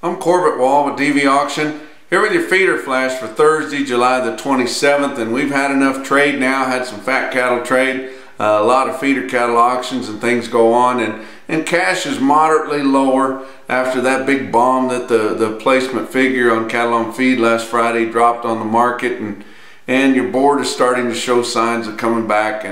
I'm Corbett Wall with DV Auction, here with your feeder flash for Thursday, July the 27th, and we've had enough trade now, had some fat cattle trade, a lot of feeder cattle auctions and things go on, and cash is moderately lower after that big bomb that the placement figure on Cattle on Feed last Friday dropped on the market, and your board is starting to show signs of coming back,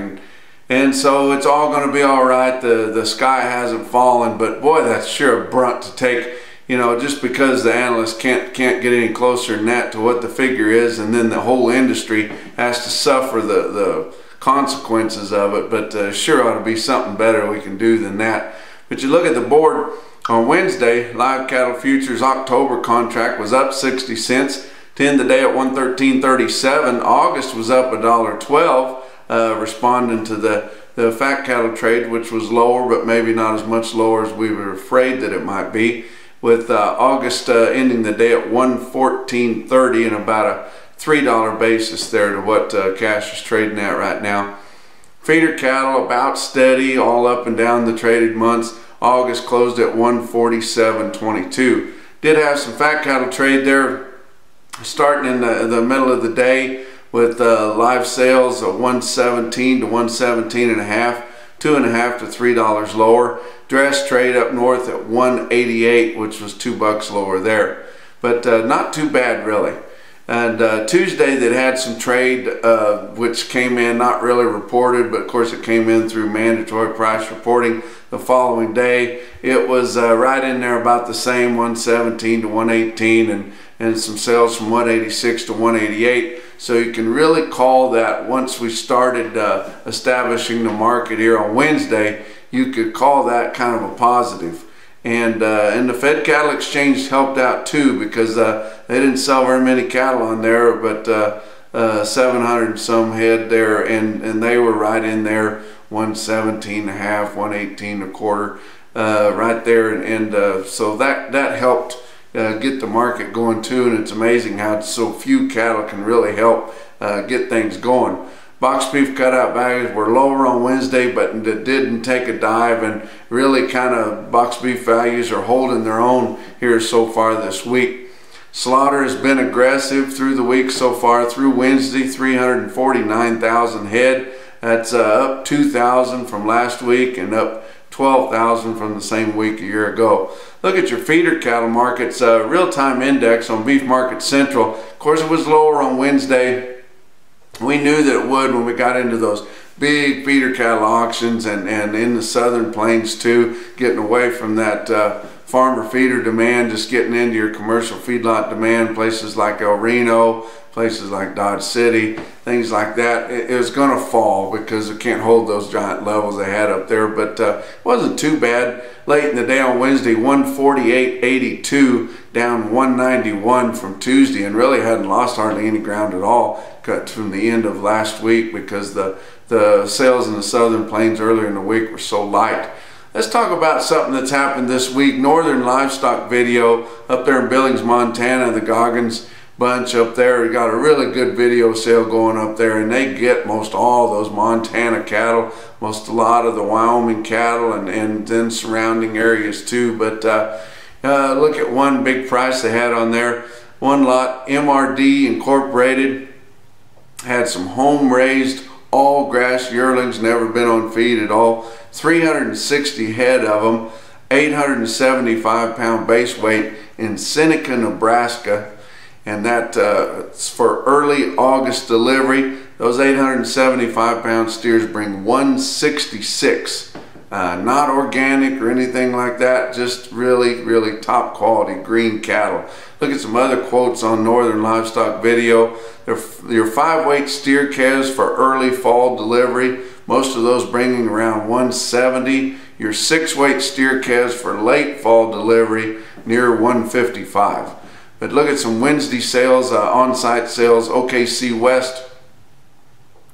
and so it's all going to be all right. The sky hasn't fallen, but boy, that's sure a brunt to take. You know, just because the analysts can't get any closer than that to what the figure is, and then the whole industry has to suffer the consequences of it. But sure ought to be something better we can do than that. But you look at the board on Wednesday, live cattle futures October contract was up 60 cents to end the day at 113.37. August was up $1.12, responding to the fat cattle trade, which was lower, but maybe not as much lower as we were afraid that it might be, with August ending the day at 114.30 and about a $3 basis there to what cash is trading at right now. Feeder cattle about steady all up and down the traded months. August closed at 147.22. Did have some fat cattle trade there starting in the middle of the day with live sales of 117 to 117.5, $2.5 to $3 lower. Dress trade up north at 188, which was $2 lower there, but not too bad really. And Tuesday they had some trade which came in not really reported, but of course it came in through mandatory price reporting the following day. It was right in there about the same, 117 to 118, and some sales from 186 to 188. So you can really call that, once we started establishing the market here on Wednesday, you could call that kind of a positive. And the Fed Cattle Exchange helped out too, because they didn't sell very many cattle on there, but 700 and some head there, and they were right in there, 117.5, 118.25, right there, and so that helped get the market going too. And it's amazing how so few cattle can really help get things going. Box beef cutout values were lower on Wednesday, but didn't take a dive, and really kind of box beef values are holding their own here so far this week. Slaughter has been aggressive through the week so far. Through Wednesday, 349,000 head. That's up 2,000 from last week and up 12,000 from the same week a year ago. Look at your feeder cattle markets. Real-time index on Beef Market Central. Of course, it was lower on Wednesday. We knew that it would when we got into those big feeder cattle auctions, and in the southern plains too, getting away from that farmer feeder demand, just getting into your commercial feedlot demand, places like El Reno, places like Dodge City, things like that. It was going to fall because it can't hold those giant levels they had up there, but it wasn't too bad. Late in the day on Wednesday, 148.82, down 191 from Tuesday, and really hadn't lost hardly any ground at all cut from the end of last week, because the sales in the southern plains earlier in the week were so light. Let's talk about something that's happened this week. Northern Livestock Video up there in Billings, Montana, the Goggins bunch up there. We got a really good video sale going up there, and they get most all those Montana cattle, a lot of the Wyoming cattle, and then surrounding areas too. But look at one big price they had on there. One lot, MRD Incorporated, had some home raised all grass yearlings, never been on feed at all. 360 head of them, 875 pound base weight in Seneca, Nebraska. And that's for early August delivery. Those 875 pound steers bring 166. Not organic or anything like that, just really top quality green cattle. Look at some other quotes on Northern Livestock Video. Your 5-weight steer calves for early fall delivery, most of those bringing around 170. Your 6-weight steer calves for late fall delivery, near 155. But look at some Wednesday sales, on-site sales. OKC West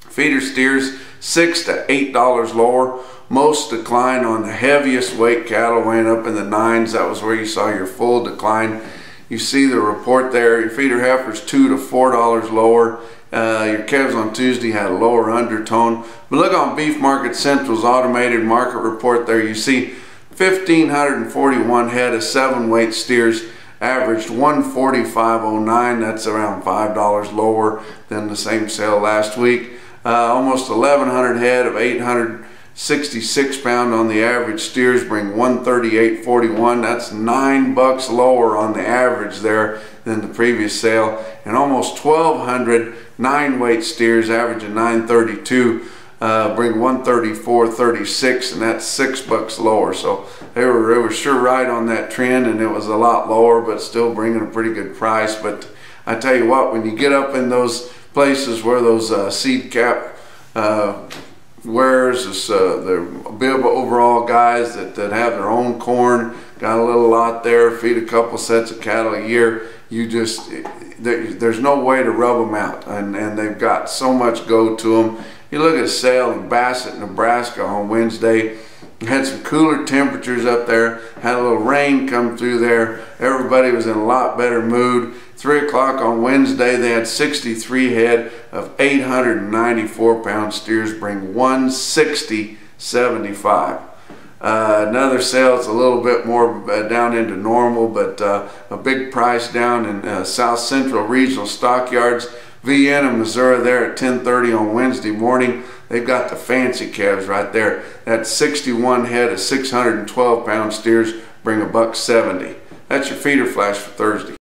feeder steers $6 to $8 lower. Most decline on the heaviest weight cattle, weighing up in the 9s. That was where you saw your full decline. You see the report there. Your feeder heifers $2 to $4 lower. Your calves on Tuesday had a lower undertone. But look on Beef Market Central's automated market report there. You see 1,541 head of 7-weight steers averaged 145.09. That's around $5 lower than the same sale last week. Almost 1,100 head of 866 pound on the average steers bring 138.41. That's $9 lower on the average there than the previous sale. And almost 1,200 9-weight steers averaging 932 bring 134.36, and that's $6 lower. So they were sure right on that trend, and it was a lot lower, but still bringing a pretty good price. But I tell you what, when you get up in those places where those seed cap wearers, the bib overall guys that have their own corn, got a little lot there, feed a couple sets of cattle a year, there's no way to rub them out, and they've got so much go to them. You look at a sale in Bassett, Nebraska on Wednesday. Had some cooler temperatures up there, had a little rain come through there. Everybody was in a lot better mood. 3 o'clock on Wednesday, they had 63 head of 894 pound steers bring 160.75. Another sale, it's a little bit more down into normal, but a big price down in South Central Regional Stockyards, Vienna, Missouri, there at 10:30 on Wednesday morning. They've got the fancy calves right there. That's 61 head of 612 pound steers bring $1.70. That's your feeder flash for Thursday.